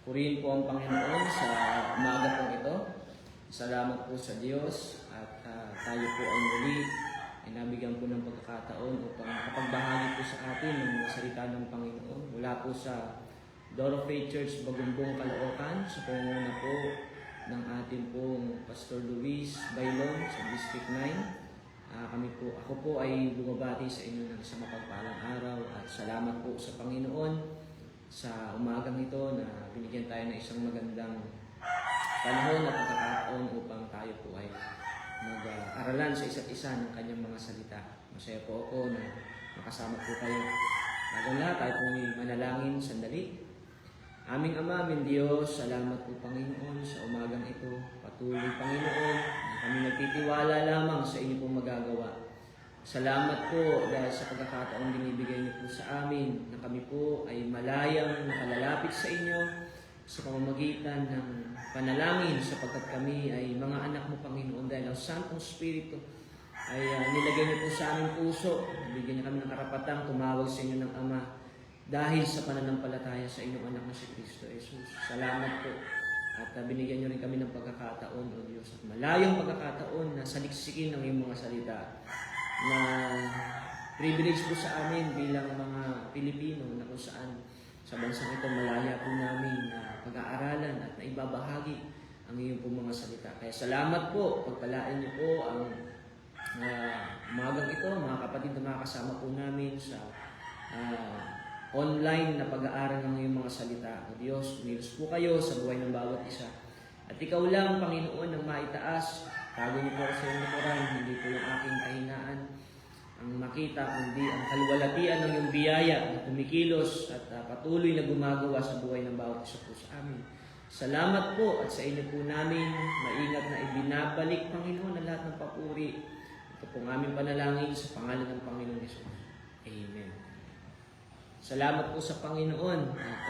Purihin po ang Panginoon sa umaga pong ito. Salamat po sa Diyos at tayo po ay muli ay nabigyan po ng pagkakataon upang makapagbahagi po sa atin ng mga salita ng Panginoon mula po sa Door of Faith Church, Bagumbong, Caloocan, sa pangunguna po ng ating pong Pastor Luis Bailon sa District 9. Ako po ay bumabati sa inyo ng isang mapagpalang araw at salamat po sa Panginoon sa umagang ito na binigyan tayo ng isang magandang panahon at pagkakataon upang tayo po ay mag-aralan sa isa't isa ng kanyang mga salita. Masaya po ako na makasama po kayo. Bago lahat, tayo po ay manalangin sandali. Aming Ama, aming Diyos, salamat po Panginoon sa umagang ito. Patuloy Panginoon na kami nagtitiwala lamang sa inyo pong magagawa. Salamat po dahil sa pagkakataong binibigay niyo po sa amin na kami po ay malayang nakalalapit sa inyo sa pamamagitan ng panalangin sapagkat kami ay mga anak mo Panginoon dahil ang Santong Espiritu ay nilagay niyo po sa aming puso. Bigyan niyo kami ng karapatang tumawag sa inyo ng Ama dahil sa pananampalataya sa inyong anak na si Kristo Jesus. Salamat po. At binigyan niyo rin kami ng pagkakataon, O Diyos, at malayong pagkakataon na saliksikin ng iyong mga salita na privilege po sa amin bilang mga Pilipino na kung saan sa bansang ito malaya po namin na pag-aaralan at naibabahagi ang iyong po mga salita. Kaya salamat po, pagpalain niyo po ang umagang ito, mga kapatid na makakasama po namin sa online na pag-aaral ng iyong mga salita. O Diyos, umilos po kayo sa buhay ng bawat isa. At ikaw lang, Panginoon, ang maitaas. Tago niyo po sa iyong likuran, hindi po yung aking kahinaan ang makita, kundi ang kaluwalhatian ng iyong biyaya na tumikilos at patuloy na gumagawa sa buhay ng bawat isa po sa amin. Salamat po at sa inyo po namin maingat na ibinabalik, Panginoon, ang lahat ng papuri. Ito pong aming panalangin sa pangalan ng Panginoon Jesus. Amen. Salamat po sa Panginoon at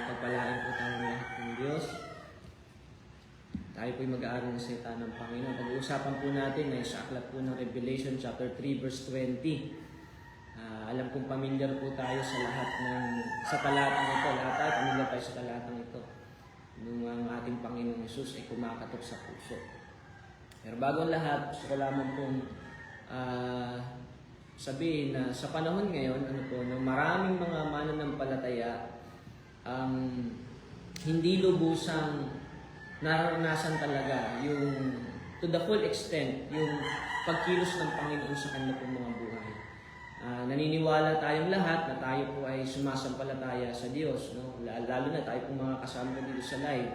pagpalain po tayo lahat ng Diyos. Tayo po'y mag-aaral ng salita ng Panginoon. Pag-uusapan po natin ay sa aklat po ng Revelation chapter 3 verse 20. Alam kong pamilyar po tayo sa lahat sa talatang ito. Lahat tayo pamilyar tayo sa talatang ito. Nung ang ating Panginoong Jesus ay kumakatok sa puso. Pero bago ang lahat, gusto ko lamang pong sabihin na sa panahon ngayon, ng maraming mga mananampalataya ang hindi lubusang naranasan talaga yung to the full extent yung pagkilos ng Panginoon sa kanila pong mga buhay. Naniniwala tayong lahat na tayo po ay sumasampalataya sa Diyos, no? Lalo na tayo pong mga kasama dito sa live,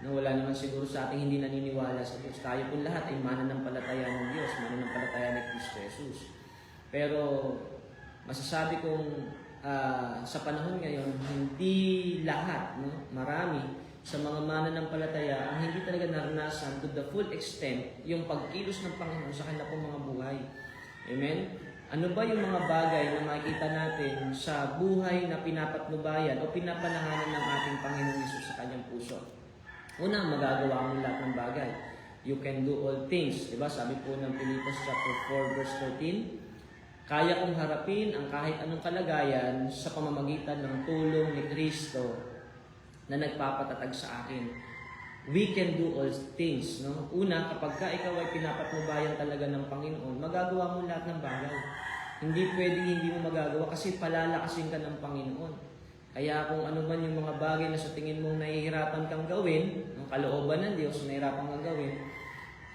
no? Wala naman siguro sa ating hindi naniniwala sa Diyos. Tayo pong lahat ay mananampalataya ng Diyos, mananampalataya ni Kristo Jesus. Pero masasabi kong sa panahon ngayon, hindi lahat, no? Marami sa mga mananampalataya ang hindi talaga naranasan to the full extent yung pagkilos ng Panginoon sa kanilang mga buhay. Amen? Ano ba yung mga bagay na makikita natin sa buhay na pinapatnubayan o pinapananganan ng ating Panginoong Hesus sa kanyang puso? Una, magagawa mo lahat ng bagay. You can do all things. Diba? Sabi po ng Philippians chapter 4 verse 13, kaya kong harapin ang kahit anong kalagayan sa pamamagitan ng tulong ni Kristo na nagpapatatag sa akin. We can do all things. No? Una, kapag ikaw ay pinapatnubayan talaga ng Panginoon, magagawa mo lahat ng bagay. Hindi pwedeng hindi mo magagawa kasi palalakasin ka ng Panginoon. Kaya kung ano man yung mga bagay na sa tingin mong nahihirapan kang gawin, ng kalooban ng Diyos na nahihirapan kang gawin,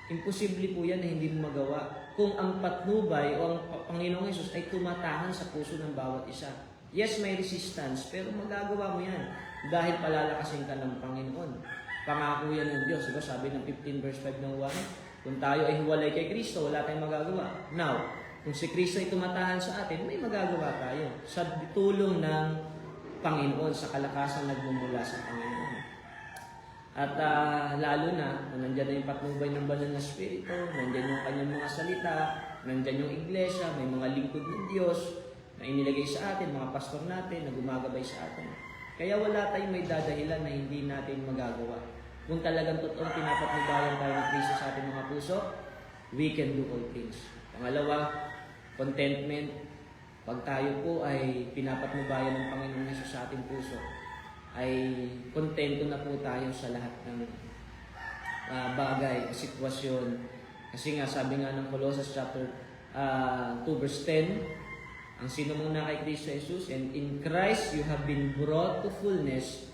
imposible po yan na hindi mo magawa. Kung ang patnubay o ang Panginoong Hesus ay tumatahan sa puso ng bawat isa. Yes, may resistance, pero magagawa mo yan dahil palalakasin ka ng Panginoon. Pangako yan ng Diyos. Diba? Sabi ng 15 verse 5 ng 1, kung tayo ay hiwalay kay Kristo, wala tayong magagawa. Now, kung si Kristo ay tumatahan sa atin, may magagawa tayo sa tulong ng Panginoon, sa kalakasan nagmumula sa Panginoon. At lalo na, kung nandyan na yung patnubay ng banal na Espiritu, nandyan yung kanyang mga salita, nandyan yung iglesia, may mga lingkod ng Diyos na inilagay sa atin, mga pastor natin na gumagabay sa atin. Kaya wala tayong may dadahilan na hindi natin magagawa. Kung talagang totoong pinapatnubayan tayo ng Kristo sa ating mga puso, we can do all things. Pangalawa, contentment. Pag tayo po ay pinapatnubayan ng Panginoon Hesus sa ating puso, ay kontento na po tayo sa lahat ng bagay, sitwasyon. Kasi nga, sabi nga ng Colossians chapter 2 verse 10, ang sino mong na kay Kristo Jesus, and in Christ you have been brought to fullness.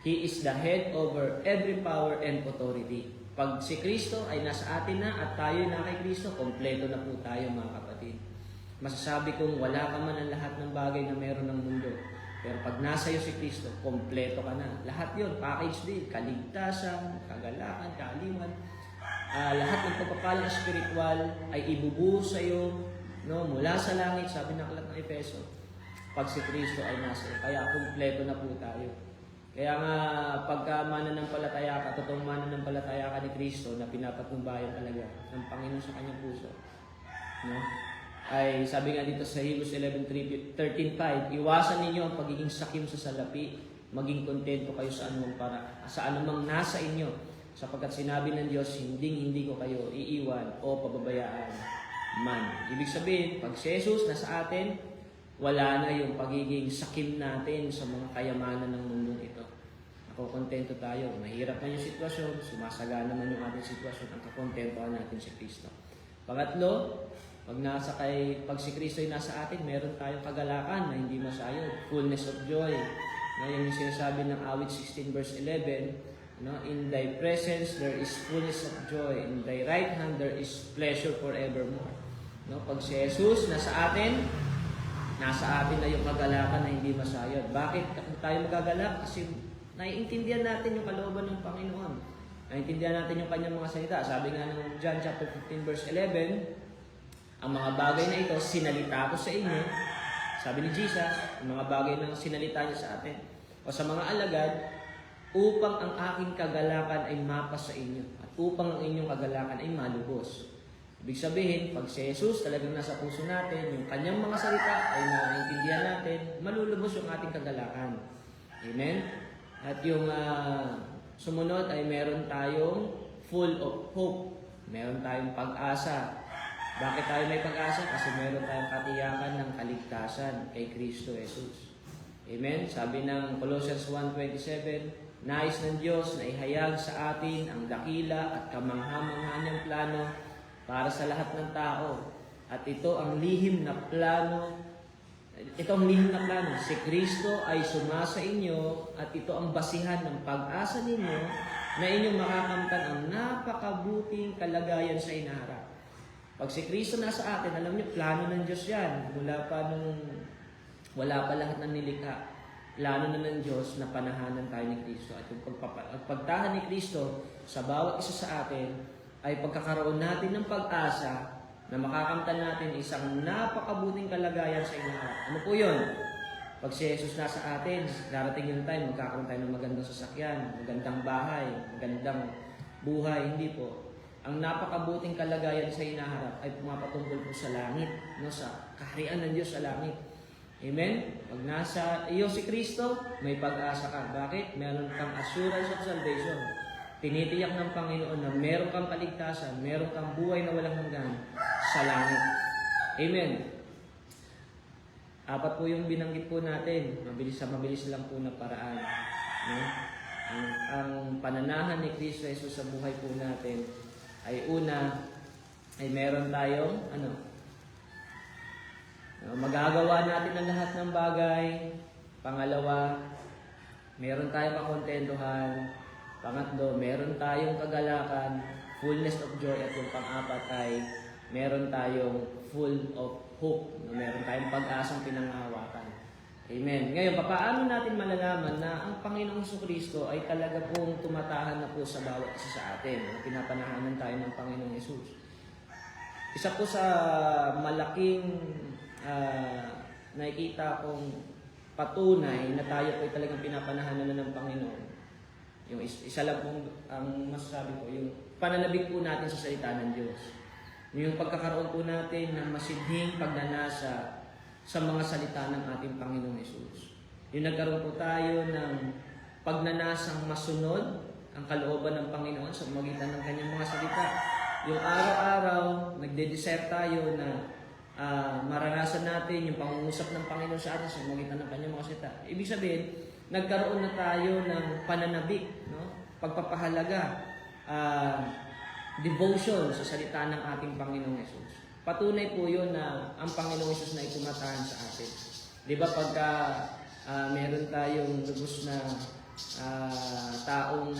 He is the head over every power and authority. Pag si Kristo ay nasa atin na at tayo na kay Kristo, kompleto na po tayo mga kapatid. Masasabi kong wala ka man ang lahat ng bagay na meron ng mundo. Pero pag nasa iyo si Kristo, kompleto ka na. Lahat yun, package din. Kaligtasan, kagalakan, kaaliwan. Lahat ng pagpapalang spiritual ay ibubuhos sa iyo, no, mula sa langit, sabi ng aklat ng Efeso. Pag si Kristo ay nasa iyo. Kaya kompleto na po tayo. Kaya nga, pagka mananampalataya ka, totoong mananampalataya ka ni Kristo na pinapatnubayan talaga ng Panginoon sa kanyang puso. No? Ay sabi nga dito sa Hebrews 11:13:5, iwasan ninyo ang pagiging sakim sa salapi, maging kontento kayo sa anumang nasa inyo, sapagkat sinabi ng Diyos, hindi ko kayo iiwan o pababayaan man. Ibig sabihin, pag si Jesus nasa atin, wala na yung pagiging sakim natin sa mga kayamanan ng mundong ito. Ako, kontento tayo. Mahirap man yung sitwasyon, sumasagana naman yung ating sitwasyon, ang kakontentohan natin si Kristo. Pangatlo, pag si Kristo ay nasa atin, meron tayong kagalakan na hindi masayod, fullness of joy. Ngayon yung sinasabi ng awit 16 verse 11, no? In thy presence there is fullness of joy, in thy right hand there is pleasure forevermore. No? Pag si Jesus nasa atin na yung kagalakan na hindi masayod. Bakit tayo magagalak? Kasi naiintindihan natin yung kalooban ng Panginoon. Naiintindihan natin yung kanyang mga salita. Sabi nga ng John chapter 15 verse 11, ang mga bagay na ito, sinalita ko sa inyo, sabi ni Jesus, ang mga bagay na sinalita niya sa atin, o sa mga alagad, upang ang aking kagalakan ay mapas sa inyo, at upang ang inyong kagalakan ay malubos. Ibig sabihin, pag si Jesus talagang nasa puso natin, yung kanyang mga salita ay naiintindihan natin, malulubos yung ating kagalakan. Amen? At yung sumunod ay meron tayong full of hope. Meron tayong pag-asa. Bakit tayo may pag-asa? Kasi meron tayong katiyakan ng kaligtasan kay Kristo Jesus. Amen? Sabi ng Colossians 1:27, nais ng Diyos na ihayag sa atin ang dakila at kamangha-mangha niyang plano para sa lahat ng tao. At ito ang lihim na plano. Si Kristo ay sumasa inyo at ito ang basihan ng pag-asa ninyo na inyong makakamtan ang napakabuting kalagayan sa inaharap. Pag si Kristo nasa atin, alam niyo, plano ng Diyos yan. Mula pa nung wala pa lahat ng nilikha, plano na ng Diyos na panahanan tayo ni Kristo. At yung pagtahan ni Kristo sa bawat isa sa atin, ay pagkakaroon natin ng pag-asa na makakamtan natin isang napakabuting kalagayan sa inaharap. Ano po yun? Pag si Jesus nasa atin, darating yung time, magkakaroon tayo ng magandang sasakyan, magandang bahay, magandang buhay. Hindi po. Ang napakabuting kalagayan sa inaharap ay pumapatungkol po sa langit, no, sa kaharian ng Diyos sa langit. Amen? Pag nasa iyo si Kristo, may pag-asa ka. Bakit? Meron kang assurance of salvation. Tinitiyak ng Panginoon na meron kang kaligtasan, meron kang buhay na walang hanggan sa langit. Amen? Apat po yung binanggit po natin. Mabilis lang po na paraan. No? Ang pananahan ni Kristo Jesus sa buhay po natin ay una, ay meron tayong magagawa natin ang lahat ng bagay. Pangalawa, meron tayong kakontentuhan. Pangatlo, meron tayong kagalakan, fullness of joy. At yung pang-apat ay meron tayong full of hope. Meron tayong pag-asang pinanghahawakan. Amen. Ngayon, paano natin malalaman na ang Panginoong Jesucristo ay talaga pong tumatahan na po sa bawat isa sa atin? Pinapanahanan tayo ng Panginoong Jesus. Isa po sa malaking nakikita kong patunay na tayo po ay talagang pinapanahanan na ng Panginoon. Yung isa lang pong ang masasabi ko, yung pananabik po natin sa salita ng Diyos. Yung pagkakaroon po natin ng masidhing pagnanasa sa mga salita ng ating Panginoong Hesus. Yung nagkaroon po tayo ng pagnanasang masunod ang kalooban ng Panginoon sa magitan ng kanyang mga salita. Yung araw-araw, nagde-desire tayo na maranasan natin yung pangungusap ng Panginoon sa atin sa magitan ng kanyang mga salita. Ibig sabihin, nagkaroon na tayo ng pananabik, no? Pagpapahalaga, devotion sa salita ng ating Panginoong Yesus. Patunay po yun na ang Panginoong Yesus na itumatahan sa atin. Di ba pagka meron tayong lubos na taong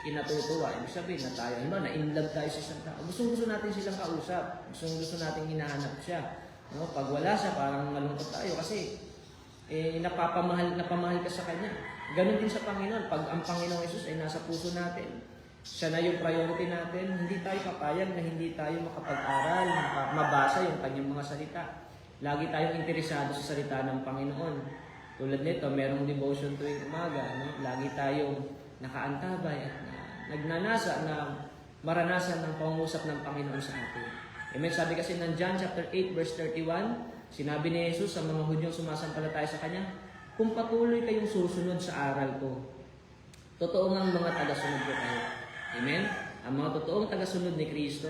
kinatutuwa, ibig sabihin na tayo, na-inlove tayo sa isang tao. Gusto natin silang kausap. Gusto natin hinahanap siya. No? Pag wala siya, parang malungkot tayo kasi napamahal ka sa Kanya. Ganon din sa Panginoon. Pag ang Panginoong Yesus ay nasa puso natin, siya na yung priority natin, hindi tayo papayag na hindi tayo makapag-aral, mabasa yung Kanyang mga salita. Lagi tayong interesado sa salita ng Panginoon. Tulad nito, merong devotion tuwing umaga. No? Lagi tayong nakaantabay at nagnanasa na maranasan ng pangungusap ng Panginoon sa atin. Amen. Sabi kasi ng John chapter 8 verse 31, sinabi ni Jesus sa mga Hudyong sumasampalataya sa Kanya, kung patuloy kayong susunod sa aral ko, totoo ngang mga tagasunod ko kayo. Amen. Ang mga totoong tagasunod ni Kristo,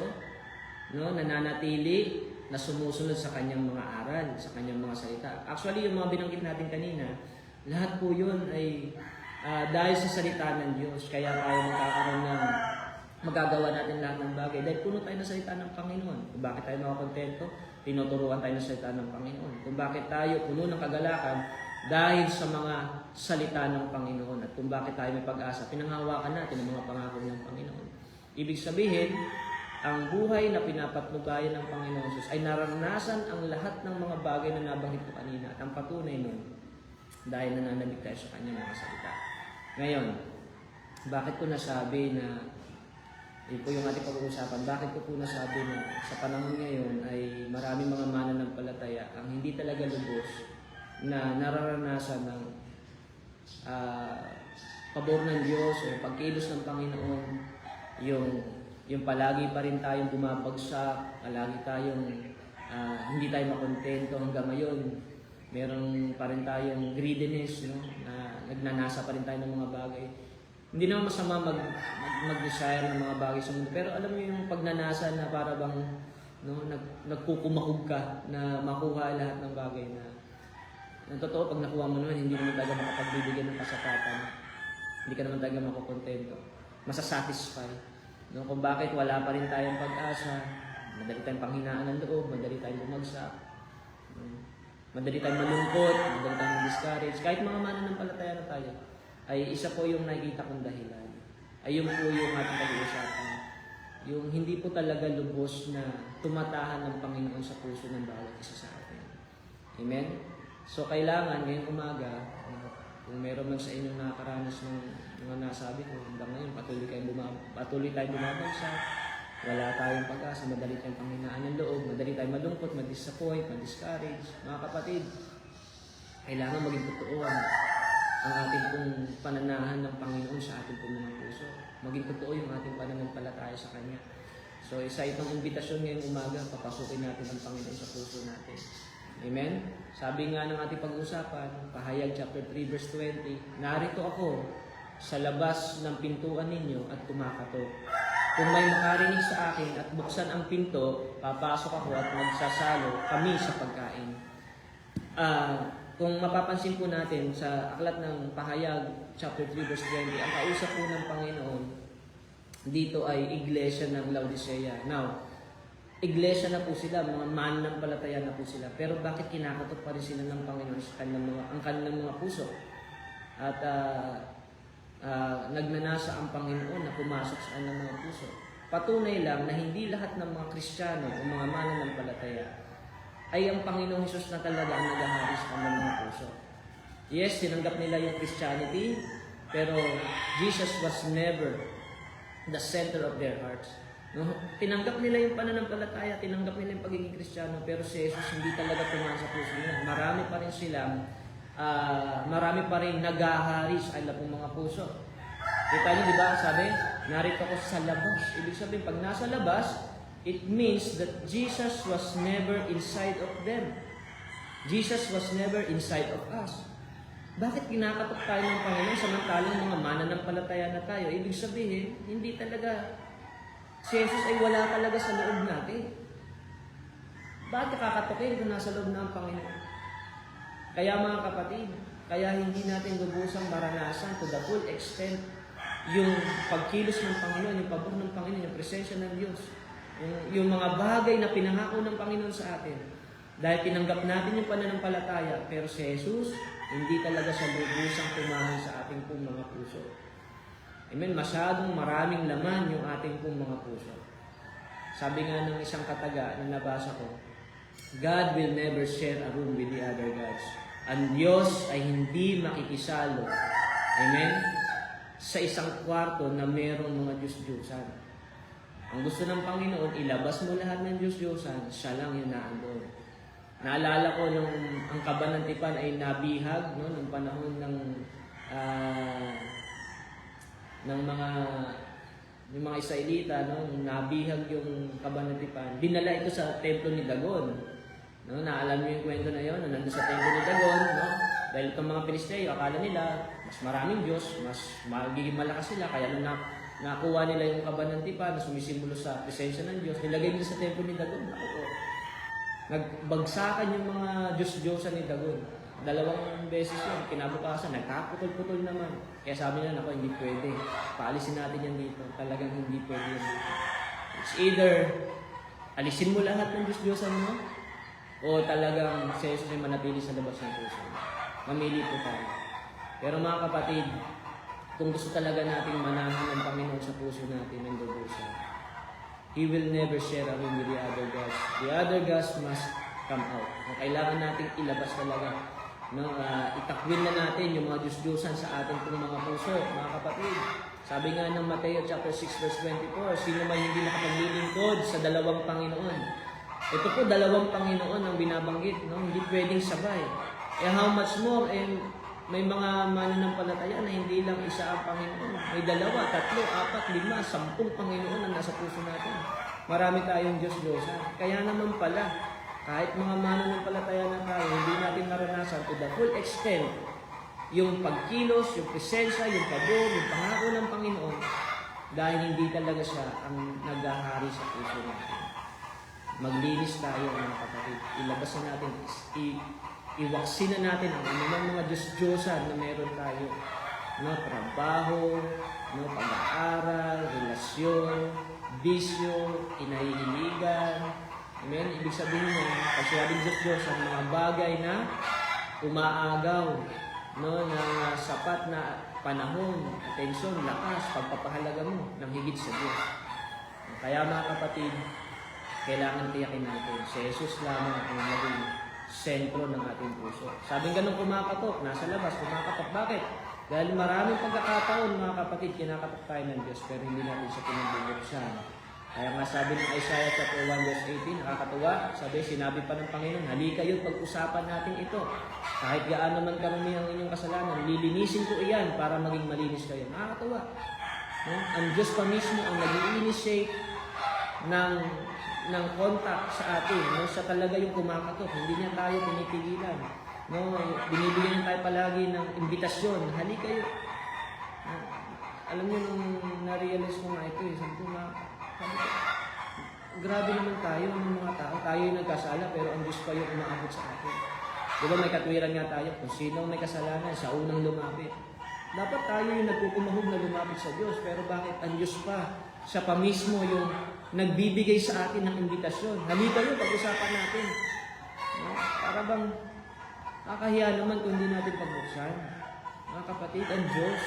no, nananatili na sumusunod sa Kanyang mga aral, sa Kanyang mga salita. Actually, yung mga binanggit natin kanina, lahat po yun ay dahil sa salita ng Diyos. Kaya tayo magkakaroon ng magagawa natin lahat ng bagay. Dahil puno tayo ng salita ng Panginoon. Kung bakit tayo makakontento, tinuturuan tayo ng salita ng Panginoon. Kung bakit tayo puno ng kagalakan, dahil sa mga salita ng Panginoon. At kung bakit tayo may pag-asa, pinanghawakan natin ang mga pangako ng Panginoon. Ibig sabihin, ang buhay na pinapatnubayan ng Panginoon Jesus ay naranasan ang lahat ng mga bagay na nabanggit ko kanina. At ang patunay nun, dahil nananabik tayo sa Kanyang mga salita. Ngayon, bakit ko nasabi na, yun po yung ating pag-uusapan, bakit ko po nasabi na sa panahon ngayon ay maraming mga mananampalataya ang hindi talaga lubos na nararanasan ng pabor ng Diyos o pagkilos ng Panginoon, yung palagi pa rin tayong bumabagsak, palagi tayong hindi tayo makontento hanggang ngayon. Meron pa rin tayong greediness, no? Na nagnanasa pa rin tayo ng mga bagay. Hindi naman masama mag-desire ng mga bagay sa mundo, pero alam mo yung pagnanasa na para bang nagkukumahog ka na makuha lahat ng bagay na totoo, pag nakuha mo naman, hindi naman talaga makapagbibigyan ng kasapatan. Hindi ka naman talaga makukontento. Masasatisfy. No? Kung bakit wala pa rin tayong pag-asa, madali tayong panghinaan ng loob, madali tayong bumagsak, madali tayong malungkot, madali tayong discourage. Kahit mga mananampalataya na tayo, ay isa po yung nakikita kong dahilan. Ayun po yung ating pag-uusapan. Yung hindi po talaga lubos na tumatahan ng Panginoon sa puso ng bawat isa sa atin. Amen? So, kailangan ngayong umaga, kung meron man sa inyo nakakaranas ng mga nasabi ko, hanggang ngayon, patuloy tayong bumabagsak, wala tayong pag-asa, madali tayong panghinaan ng loob, madali tayong malungkot, ma-disappoint, ma-discourage. Mga kapatid, kailangan maging totoo ang ating pong pananahan ng Panginoon sa ating pong mga puso. Maging totoo yung ating pananampalataya sa Kanya. So, isa itong imbitasyon ngayong umaga, papasukin natin ang Panginoon sa puso natin. Amen? Sabi nga ng ating pag-usapan, Pahayag chapter 3 verse 20, narito ako sa labas ng pintuan ninyo at kumakatok. Kung may makarinig sa akin at buksan ang pinto, papasok ako at magsasalo kami sa pagkain. Kung mapapansin po natin sa aklat ng Pahayag chapter 3 verse 20, ang kausap po ng Panginoon dito ay iglesia ng Laodicea. Now, iglesia na po sila, mga mananampalataya na po sila. Pero bakit kinakatok pa rin sila ng Panginoon sa kanilang mga puso? At nagnanasa ang Panginoon na pumasok sa kanilang mga puso. Patunay lang na hindi lahat ng mga Kristiyano o mga mananampalataya ay ang Panginoong Hesus na talaga ang naghahari sa kanilang mga puso. Yes, tinanggap nila yung Christianity, pero Jesus was never the center of their hearts. No? Tinanggap nila yung pananampalataya, tinanggap nila yung pagiging Kristiyano, pero si Jesus hindi talaga tumaan sa puso nila. Marami pa rin silang, marami pa rin naghahari sa kanilang mga puso. Kita niyo, di ba? Sabi, narito ako sa labas. Ibig sabihin, pag nasa labas, it means that Jesus was never inside of them. Jesus was never inside of us. Bakit kinakatok tayo ng Panginoon samantalang mga mananampalataya na tayo? Ibig sabihin, hindi talaga si Jesus ay wala talaga sa loob natin. Bakit kakatukin kung nasa loob na ang Panginoon? Kaya mga kapatid, kaya hindi natin lubusang maranasan to the full extent yung pagkilos ng Panginoon, yung pabor ng Panginoon, yung presensya ng Diyos. Yung mga bagay na pinangako ng Panginoon sa atin. Dahil tinanggap natin yung pananampalataya, pero si Jesus, hindi talaga siya lubusang tumahan sa ating pong mga puso. Amen? Masyadong maraming laman yung ating pong mga puso. Sabi nga ng isang kataga na nabasa ko, God will never share a room with the other gods. Ang Diyos ay hindi makikisalo. Amen? Sa isang kwarto na mayroong mga Diyos-Diyosan. Ang gusto ng Panginoon, ilabas mo lahat ng Diyos-Diyosan, siya lang yung naandun. Naalala ko nung ang Kabanatipan ay nabihag, no, nung panahon ng mga Israelita, no, nabihag yung Kabanatipan. Dinala ito sa templo ni Dagon. No, naalam niyo yung kwento na yon, na nandun sa templo ni Dagon, no? Dahil itong mga Pilisteo, akala nila mas maraming Diyos, mas magiging malakas sila, kaya nung nakuha nila yung Kabanatipan na sumisimbolo sa presensya ng Diyos, nilagay nila sa templo ni Dagon. Nagbagsakan yung mga Diyos-Diyosan ni Dagon. 2 beses yun, kinabukasan, nagkaputol-putol naman. Kaya sabi nila, hindi pwede. Paalisin natin yan dito. Talagang hindi pwede yan dito. It's either, alisin mo lahat ng Diyos-Diyosan mo, o talagang si Jesus ay manatili sa labas ng puso. Mamili po tayo. Pero mga kapatid, kung gusto talaga nating manahan ng Panginoon sa puso natin ng lubusan, He will never share a room with the other gods. The other gods must come out. Kailangan nating ilabas talaga. No, itakwil na natin yung mga Diyos-Diyosan sa ating pong mga puso, mga kapatid. Sabi nga ng Mateo chapter 6 verse 24, sino man hindi nakapaglilingkod sa dalawang Panginoon. Ito po, dalawang Panginoon ang binabanggit, no? Hindi pwedeng sabay. How much more, may mga mananampalataya na hindi lang isa ang Panginoon. May 2, 3, 4, 5, 10 Panginoon ang nasa puso natin. Marami tayong Diyos-Diyosan. Kaya naman pala, kahit mga mananampalataya na tayo, hindi natin naranasan to the full extent yung pagkilos, yung presensya, yung pabor, yung pangako ng Panginoon dahil hindi talaga siya ang naghahari sa puso natin. Maglinis tayo, mga kapatid. Ilabas na natin, iwaksin na natin ang anumang mga Diyos-Diyosan na meron tayo. No, trabaho, no, pag-aaral, relasyon, bisyo, kinahihiligan. Amen? Ibig sabihin niya, pag sinabing Diyos-Diyosan, mga bagay na umaagaw, no, ng sapat na panahon, atensyon, lakas, pagpapahalaga mo ng higit sa Diyos. Kaya mga kapatid, kailangan tiyakin natin, si Jesus lamang ang maging sentro ng ating puso. Sabing ganun kumakatok, nasa labas, kumakatok. Bakit? Dahil maraming pagkakataon, mga kapatid, kinakatok tayo ng Diyos, pero hindi natin siya pinabubuksan. Kaya nga sabi ng Isaiah chapter 1 verse 18, nakakatuwa, sinabi pa ng Panginoon, halika kayo, pag-usapan natin ito. Kahit gaano man karami ang inyong kasalanan, lilinisin ko iyan para maging malinis kayo. Nakakatuwa. No? Ang Diyos pa mismo ang nag-i-initiate ng contact sa atin. No? Siya talaga yung kumakatok. Hindi niya tayo pinipigilan. No? Binibigyan tayo palagi ng imbitasyon. Halika kayo. No? Alam niyo, nung na-realize ko nga ito, sabi ko nga, grabe naman tayo ng mga tao. Tayo yung nagkasala, pero ang Diyos pa yung umaabot sa atin. Diba may katwiran nga tayo, kung sino may kasalanan, siya unang lumapit. Dapat tayo yung nagkukumahog na lumapit sa Diyos, pero bakit ang Diyos pa? Siya pa mismo yung nagbibigay sa atin ng imbitasyon. Halika yun, pag-usapan natin. No? Para bang nakahiya naman kung hindi natin pagbuksan. Mga kapatid, ang Diyos,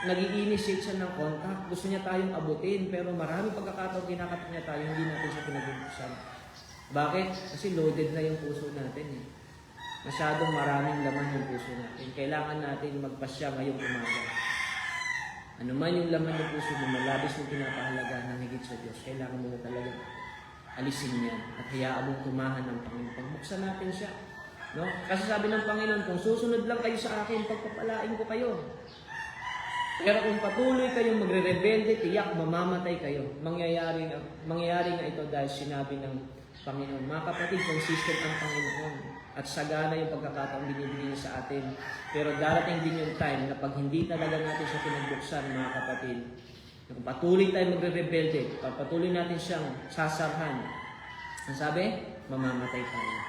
nag-i-initiate siya ng contact. Gusto niya tayong abutin, pero marami pagkakataon kinakatok niya tayo, hindi natin siya pinagbubuksan. Bakit? Kasi loaded na yung puso natin. Masyadong maraming laman yung puso natin. Kailangan natin magpasya ngayong umaga. Ano man yung laman ng puso mo, malabis mo pinapahalaga ng higit sa Diyos, kailangan mo na talaga alisin yan at hayaan mong tumahan ng Panginoon. Pagbuksan natin siya. No? Kasi sabi ng Panginoon, kung susunod lang kayo sa akin, pagpapalain ko kayo. Pero kung patuloy kayong magre-rebelde, tiyak mamamatay kayo. Mangyayari nga ito dahil sinabi ng Panginoon. Mga kapatid, consistent ang Panginoon. At sagana yung pagkakataong binibigay niya sa atin. Pero darating din yung time na pag hindi talaga natin siya pinagbuksan, mga kapatid, kung patuloy tayo magre-rebelde, patuloy natin siyang sasarhan. Ang sabi? mamamatay tayo.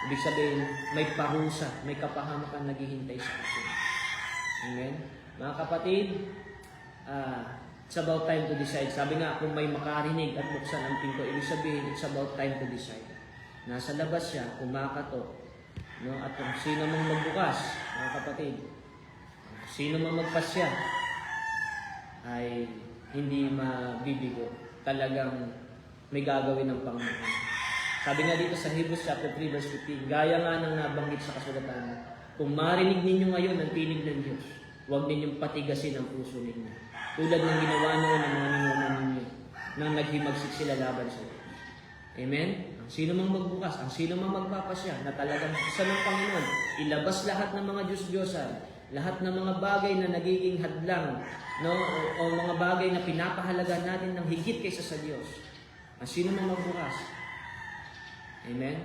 Ibig sabihin, may parusa, may kapahamakan naghihintay sa atin. Amen? Mga kapatid, it's about time to decide. Sabi nga, kung may makarinig at buksan ang pinto, ibig sabihin, it's about time to decide. Nasa labas siya, kumakato. No? At kung sino mang magbukas, mga kapatid, sino mang magpasya, ay hindi mabibigo. Talagang may gagawin ng Panginoon. Sabi nga dito sa Hebrews chapter 3 verse 15, gaya nga ng nabanggit sa kasulatan, kung marinig ninyo ngayon ang tinig ng Diyos, huwag ninyong patigasin ang puso ninyo. Tulad ng ginawa noon ng mga ninuno ninyo, nang naghimagsik sila laban sa Diyos. Amen? Ang sino mang magbukas, ang sino mang magpapasya, na talagang isa ng Panginoon, ilabas lahat ng mga Diyos-Diyosan, lahat ng mga bagay na nagiging hadlang, no? o mga bagay na pinapahalaga natin ng higit kaysa sa Diyos. Ang sino mang magbukas, amen?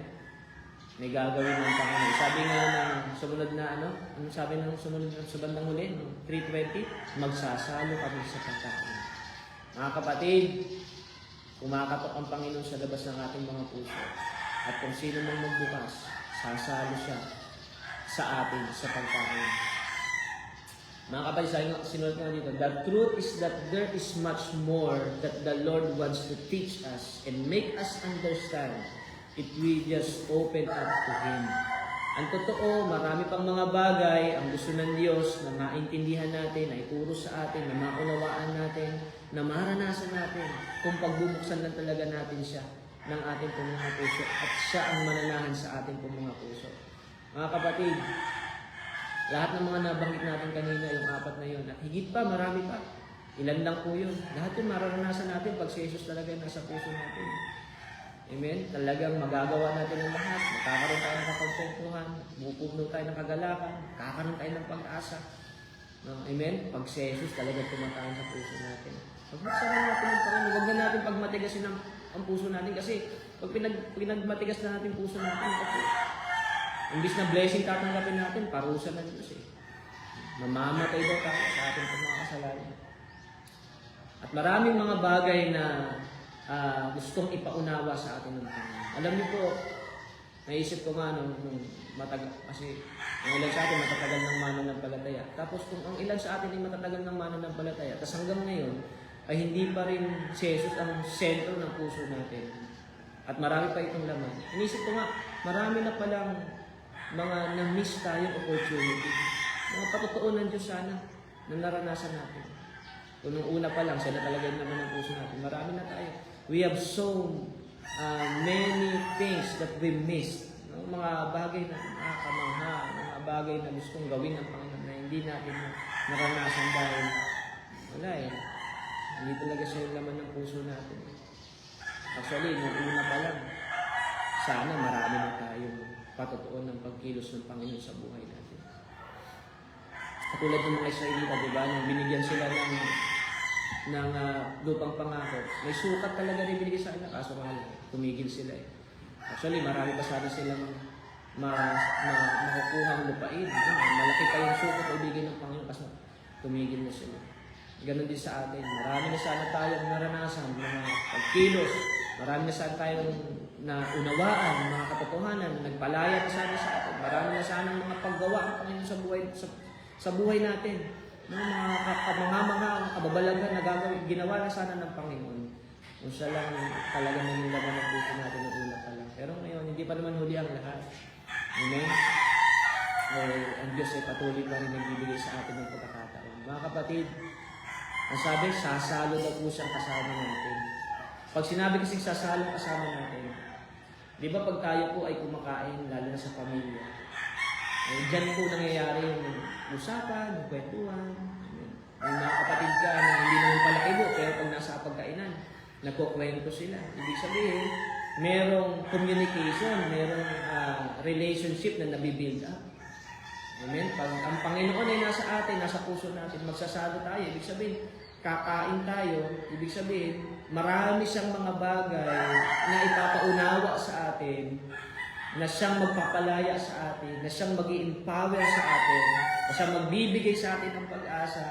May gagawin ng Panginoon. Sabi nga ng sumunod na anong sabi ng sumunod sa bandang huli, 3:20, magsasalo kami sa pagkain. Mga kapatid, kumakatok ang Panginoon sa labas ng ating mga puso. At kung sino mang magbukas, sasalo siya sa atin sa pagkain. Mga kapatid, sinulat nga dito, the truth is that there is much more that the Lord wants to teach us and make us understand if we just open up to Him. Ang totoo, marami pang mga bagay ang gusto ng Diyos na maintindihan natin, na ituro sa atin, na maunawaan natin, na maranasan natin kung pagbubuksan lang talaga natin siya ng ating pong mga puso at siya ang mananahan sa ating pong mga puso. Mga kapatid, lahat ng mga nabanggit natin kanina, yung 4 na yun, at higit pa, marami pa. Ilan lang po yun. Lahat yun mararanasan natin pag si Jesus talaga nasa puso natin. Amen? Talagang magagawa natin ang lahat. Magkakaroon tayo ng kapagsentuhan, bupuno tayo ng kagalakan, kakaroon tayo ng pag-asa. No? Amen? Pag si Jesus talagang tumataan sa puso natin. Pagbuksan natin ang Panginoon, huwag na natin pagmatigasin ang puso natin kasi pag pinagmatigas na natin puso natin, imbis na blessing tatanggapin natin, parusa na Diyos eh. Mamamatay daw tayo sa ating mga kasalanan. At maraming mga bagay na gustong ipaunawa sa atin ng Panginoon. Alam niyo po, naisip ko nga nung matagal, kasi ang ilan sa atin matatagal ng mananampalataya. Tapos kung ang ilan sa atin ay matatagal ng mananampalataya, tapos hanggang ngayon, ay hindi pa rin si Jesus ang sentro ng puso natin. At marami pa itong laman. Inisip ko nga, marami na palang mga na-miss tayong opportunity. Mga patutuon ng Diyos sana na naranasan natin. Kung nung una pa lang, siya na talaga yung naman ng puso natin. Marami na tayo. We have so many things that we missed. No? Mga bagay na nakakamangha, mga bagay na gustong gawin ng Panginoon na hindi natin naranasan dahil wala eh. Hindi talaga siya yung laman ng puso natin. Actually, nung una pa lang, sana marami na tayong patutuon ng pagkilos ng Panginoon sa buhay natin. Katulad ng mga Israelita, di ba? Nung binigyan sila ng lupang pangako, may sukat talaga rin binigay sa kanila, kaso nga tumigil sila eh. Actually, marami pa sana silang makukuha ang lupain. Malaki pa yung sukat o ibigay ng Panginoon, kaso tumigil na sila. Ganon din sa atin. Marami na sana tayong naranasan, mga pagkilos. Marami na sana tayong naunawaan, mga katotohanan, nagpalaya pa sana sa atin. Marami na sana mga paggawa ang Panginoon sa buhay natin. Mga kababalagan na gagawin, ginawa na sana ng Panginoon. Kung siya lang talaga naging laman ng puso natin ng una pa lang. Pero ngayon, hindi pa naman huli ang lahat. Amen? Ang Diyos ay patuloy pa rin nagbibigay sa atin ng pagkakataon. Mga kapatid, ang sabi, sasalo daw po siyang kasama natin. Pag sinabi kasing sasalo kasama natin, di ba pag tayo po ay kumakain, lalo na sa pamilya, diyan po nangyayari yung usapan, yung kwentuhan. May mga kapatid ka na hindi naman pala ibo, pero pag nasa pagkainan, nagkukwento sila. Ibig sabihin, merong communication, merong relationship na nabibuild up. Amen? Pag ang Panginoon ay nasa atin, nasa puso natin, magsasalo tayo. Ibig sabihin, kakain tayo. Ibig sabihin, marami siyang mga bagay na ipapaunawa sa atin, na siyang magpapalaya sa atin, na siyang mag-i-empower sa atin, na siyang magbibigay sa atin ng pag-asa,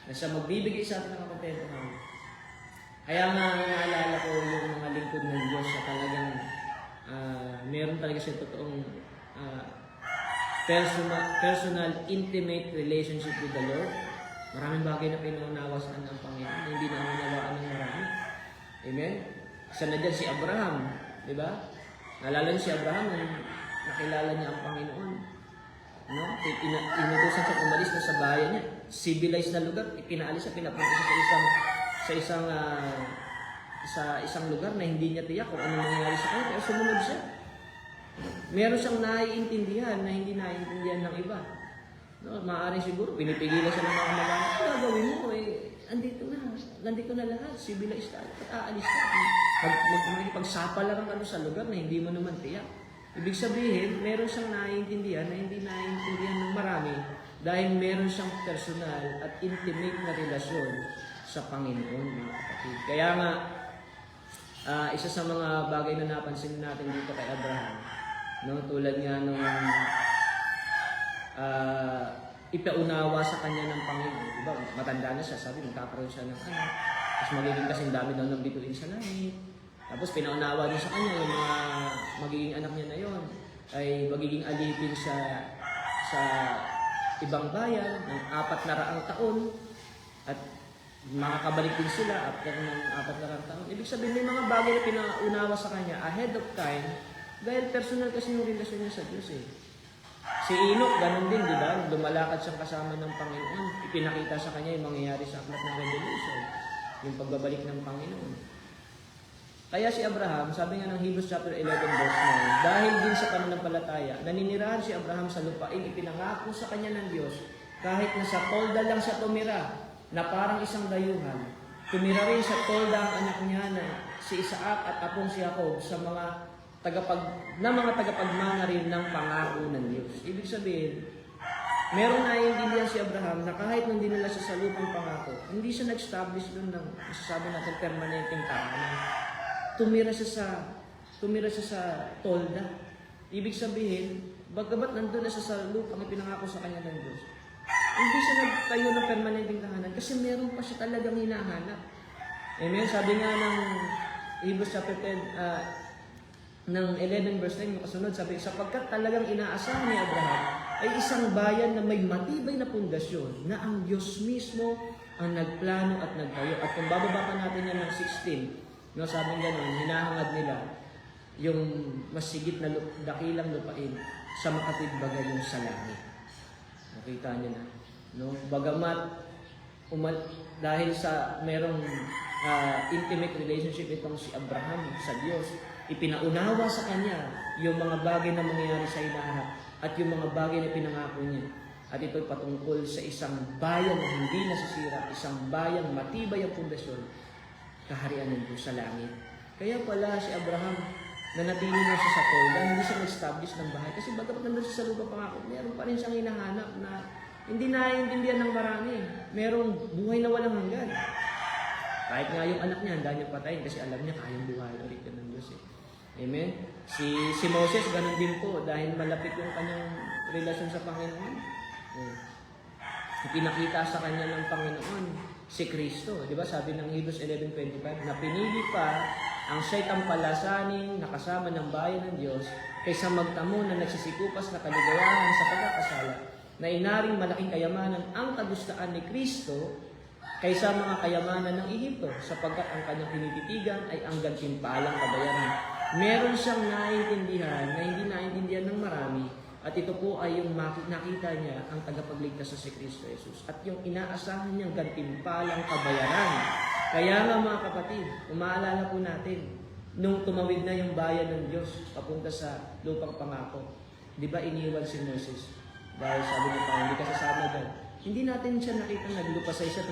na siyang magbibigay sa atin ng kakontentuhan. Kaya nga, naalala ko yung mga lingkod ng Diyos na talagang meron talaga siya totoong personal, intimate relationship with the Lord. Maraming bagay na pinaunawa sa kanya ng Panginoon na hindi naunawaan ng marami. Amen? Isa na dyan si Abraham. Di ba? Naalala niyo si Abraham nung nakilala niya ang Panginoon. No? Inutusan siya umalis na sa bayan niya. Civilized na lugar. Pinaalis siya, pinapunta siya sa isang lugar na hindi niya tiyak kung anong mangyayari sa kanya. Pero sumunod siya. Meron siyang naiintindihan na hindi naiintindihan ng iba. No, maaaring siguro, pinipigilan siya ng mga magamit. Ano gagawin mo? Nandito na lahat. Civilized tayo. Aalis tayo. Magpagsapalaran ka sa lugar na hindi mo naman tiyak. Ibig sabihin, meron siyang naiintindihan na hindi naiintindihan ng marami dahil meron siyang personal at intimate na relasyon sa Panginoon, mga kapatid. Kaya nga, isa sa mga bagay na napansin natin dito kay Abraham, no, tulad nga nung ipaunawa sa kanya ng Panginoon. Diba? Matanda na siya, sabi, magkakaroon siya ng anak. Tapos magiging kasing dami daw ng bituin sa langit. Tapos pinaunawa niya sa kanya yung mga magiging anak niya na yon ay magiging alipin siya sa ibang bayan ng 400 taon at makakabalik din sila after ng 400 taon. Ibig sabihin, may mga bagay na pinaunawa sa kanya ahead of time dahil personal kasi yung relasyon niya sa Diyos eh. Si Enoch, ganun din, di ba? Lumalakad siyang kasama ng Panginoon. Ipinakita sa kanya yung mangyayari sa aklat ng Revelation. Yung pagbabalik ng Panginoon. Kaya si Abraham, sabi nga ng Hebrews chapter 11 verse 9, dahil din sa pananampalataya, naninirahan si Abraham sa lupain, ipinangako sa kanya ng Diyos, kahit na sa tolda lang siya tumira, na parang isang dayuhan. Tumira rin sa tolda ang anak niya na si Isaac at apong si Jacob sa mga tagapagmana rin ng pangako ng Diyos. Ibig sabihin, merong naiintindihan si Abraham na kahit nung dinala siya sa lupang pangako, hindi siya nag-establish doon ng masasabi natin permanenteng tahanan. Tumira siya sa tolda. Ibig sabihin, bagamat nandun na siya sa lupang ipinangako sa kanya ng Diyos, hindi siya nagtayo ng permanenteng tahanan kasi meron pa siya talagang hinahanap. Amen? Sabi nga ng Hebrews chapter 10, ng 11 verse 9, yung kasunod, sabi, sapagkat talagang inaasahan ni Abraham ay isang bayan na may matibay na pundasyon na ang Diyos mismo ang nagplano at nagtayo. At kung bababa pa natin yan ng 16, no, sabi nga nun, hinahangad nila yung masigit na dakilang lupain sa makatibagay yung sa langit. Nakita niyo na. No? Bagamat dahil sa merong intimate relationship itong si Abraham sa Diyos, ipinaunawa sa kanya yung mga bagay na mangyayari sa hinaharap at yung mga bagay na pinangako niya. At ito'y patungkol sa isang bayan na hindi nasisira, isang bayang matibay ang pundasyon, kaharian ng Diyos sa langit. Kaya pala si Abraham, nanatili na siya sa tolda, hindi siya nag-establish ng bahay. Kasi bagamat nandun siya sa lupa pangako, meron pa rin siyang hinahanap na hindi naiintindihan ng marami. Merong buhay na walang hanggan. Kahit nga yung anak niya, handa niya patayin kasi alam niya kayang buhay ulit yan ng Diyos eh. Amen? Si Moses, ganun din po, dahil malapit yung kanyang relasyon sa Panginoon. Ipinakita sa kanya ng Panginoon si Kristo. Di ba? Sabi ng Hebrews 11:25, na pinili pa ang siya'y tampalasanin na kasama ng bayan ng Diyos kaysa magtamo na nagsisikupas na kaligayahan sa pagkakasala na inaring malaking kayamanan ang kadustaan ni Kristo kaysa mga kayamanan ng Ehipto sapagkat ang kanyang tinititigan ay ang gantimpalang kabayaran. Meron siyang naiintindihan na hindi naiintindihan ng marami at ito po ay yung nakita niya ang tagapagligtas sa si Kristo Jesus at yung inaasahan niyang gantimpalang kabayaran. Kaya nga mga kapatid, umaalala po natin, nung tumawid na yung bayan ng Diyos papunta sa lupang pangako, di ba iniwan si Moses? Dahil sabi niya pa, hindi ka sasama doon. Hindi natin siya nakita naglupasay siya at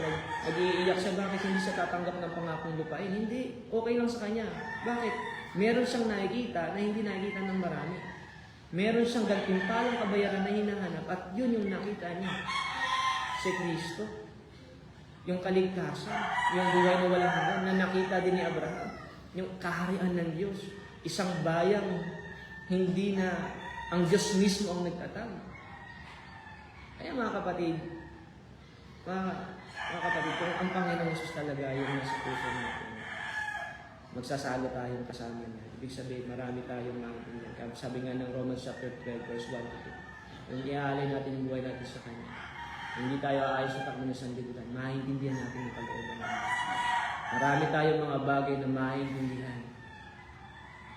nag-iiyak siya, bakit hindi siya tatanggap ng pangakong lupain? Hindi, okay lang sa kanya. Bakit? Meron siyang nakikita na hindi nakikita ng marami. Meron siyang gantimpalang kabayaran na hinahanap at yun yung nakita niya. Si Kristo. Yung kaligtasan, yung buhay na walang hanggan na nakita din ni Abraham. Yung kaharian ng Diyos. Isang bayang hindi na ang Diyos mismo ang nagtatag. Kaya mga kapatid, kung ang Panginoong Jesus talaga yung nasa puso natin, magsasalo tayong kasama niya. Ibig sabihin, marami tayong maintindihan. Kaya sabi nga ng Romans chapter 12, verse 1 to 2, yung iaalay natin yung buhay natin sa Kanya, hindi tayo aayos sa takbo ng sanlibutan, maintindihan natin yung kalooban ng Diyos. Marami tayong mga bagay na maintindihan.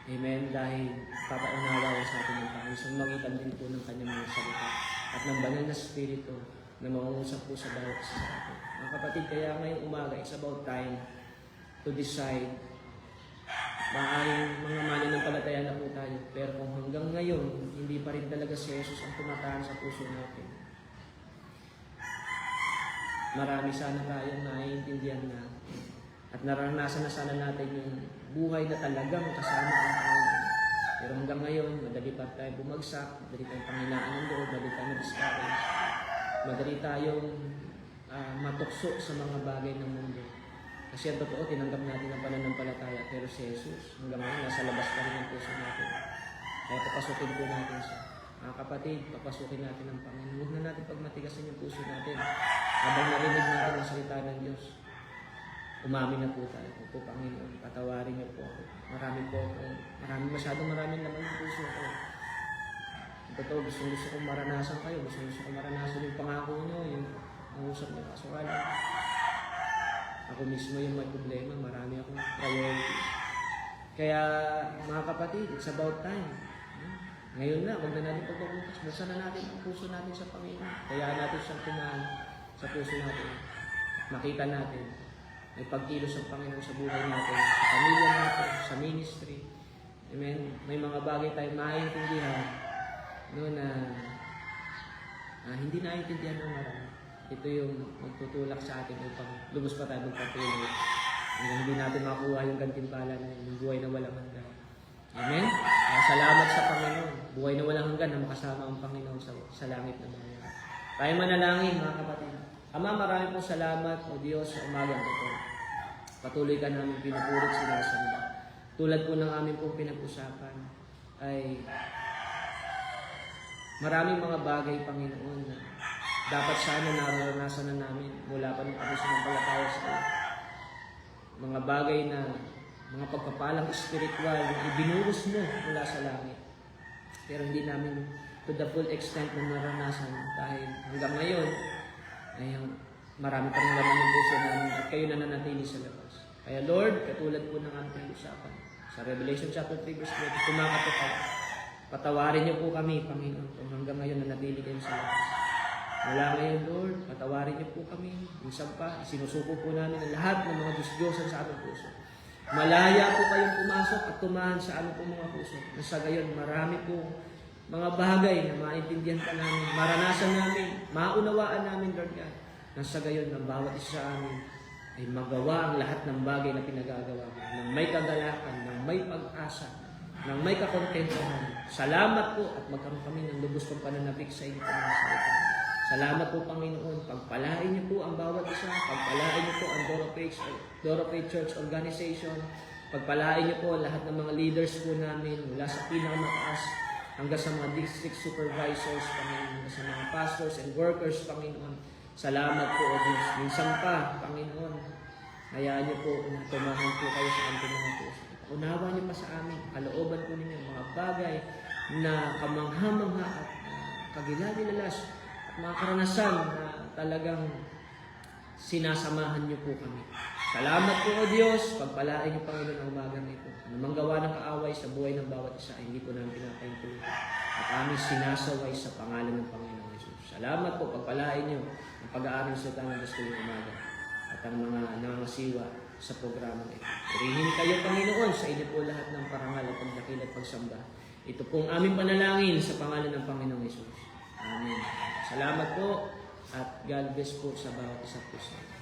Amen? Dahil papaunawa sa atin ng Panginoon. So, magitan din po ng Kanyang mga salita at ng banal na Espiritu na mangungusap po sa bawat isa sa atin. Mga kapatid, kaya ngayong umaga, it's about time to decide. Maaaring mga mananampalataya na po tayo, pero kung hanggang ngayon, hindi pa rin talaga si Jesus ang tumataan sa puso natin. Marami sana tayong naiintindihan na at naranasan na sana natin yung buhay na talagang kasama ang Panginoon. Pero hanggang ngayon, madali pa tayo bumagsak, madali tayong panghinaan ng loob, madali tayong ma-discourage, madali tayong matukso sa mga bagay ng mundo. Kasi ang totoo, tinanggap natin ang pananampalataya, pero si Jesus, hanggang ngayon, nasa labas pa rin ang puso natin. Kaya papasukin po natin siya. Mga kapatid, papasukin natin ang Panginoon. Huwag na natin pagmatigasin yung puso natin. Habang narinig natin ang salita ng Diyos, umamin na po tayo. Po, Panginoon, patawarin niyo po ako. Masyadong maraming naman yung puso ko. Ang totoo, gusto kong maranasan kayo. Gusto kong maranasan yung pangako niyo, yung usap niyo. Kaso wala. Ako mismo yung may problema, marami akong priorities. Kaya mga kapatid, it's about time. Ngayon na, huwag na natin pagpapukas. Buksan na natin ang puso natin sa Panginoon. Kaya natin siyang tumahan sa puso natin. Makita natin may pagkilos ng Panginoon sa buhay natin, sa pamilya natin, sa ministry. Amen? May mga bagay tayong maintindihan na hindi naiintindihan ng marami. Ito yung magtutulak sa atin upang lubos pa tayo magpatuloy. Hindi natin makuha yung gantimpala na yung buhay na walang hanggan. Amen? Salamat sa Panginoon. Buhay na walang hanggan na makasama ang Panginoon sa langit na mga. Tayo manalangin, mga kapatid. Ama, marami pong salamat, O Diyos, sa umagang ito. Patuloy ka namin pinupurit sinasamba. Tulad po ng aming pong pinag-usapan, ay maraming mga bagay, Panginoon, na dapat sana naranasan na namin mula pa nung kami sinampalataya sa iyo. Mga bagay na mga pagpapalang espiritual na ibinuhos mo mula sa langit. Pero hindi namin to the full extent na naranasan dahil hanggang ngayon ay marami pa rin laman ng puso namin at kayo nananatili sa labas. Kaya Lord, katulad po ng aming usapan sa Revelation chapter 3 verse 20, kumakato kayo. Patawarin niyo po kami, Panginoon, kung hanggang ngayon nanatili kayo sa labas. Mula ngayon, Lord, patawarin niyo po kami. Minsan pa, sinusuko po namin ang lahat ng mga Diyos-Diyosan sa aming puso. Malaya po kayong pumasok at tumahan sa aming po mga puso. Nasa gayon, marami po mga bagay na maintindihan pa namin, maranasan namin, maunawaan namin, Lord God. Nasa gayon, ng bawat isa sa amin ay magawa ang lahat ng bagay na pinagagawa mo, ng may kagalakan, ng may pag-asa, ng may kakontentahan. Salamat po at magkaroon kami ng lubos kong pananabik sa inyo po mga salita. Salamat po, Panginoon. Pagpalain niyo po ang bawat isa. Pagpalain niyo po ang Doro Faith Church Organization. Pagpalain niyo po lahat ng mga leaders po namin mula sa pinakamataas hanggang sa mga district supervisors, Panginoon, hanggang sa mga pastors and workers, Panginoon. Salamat po, O Diyos. Minsan pa, Panginoon, hayaan niyo po na tumahan po kayo sa ating mga puso. Unawa niyo pa sa amin, kalooban po ninyo, mga bagay na kamangha-mangha at kagilalilalas at mga karanasan na talagang sinasamahan niyo po kami. Salamat po, O Diyos. Pagpalain niyo, Panginoon, ang umagang ito. Anumang gawa ng kaaway sa buhay ng bawat isa, hindi po namin pinapahintulot. At aming sinasaway sa pangalan ng Panginoon Jesus. Salamat po. Pagpalain niyo ang pag-aaral sa tanong Diyos tuwing umaga at ang mga nangasiwa sa programa ito. Purihin kayo, Panginoon, sa inyo po lahat ng parangal at pagdakil at pagsamba. Ito pong aming panalangin sa pangalan ng Panginoong Jesus. Amen. Salamat po at God bless po sa bawat isa po sa inyo.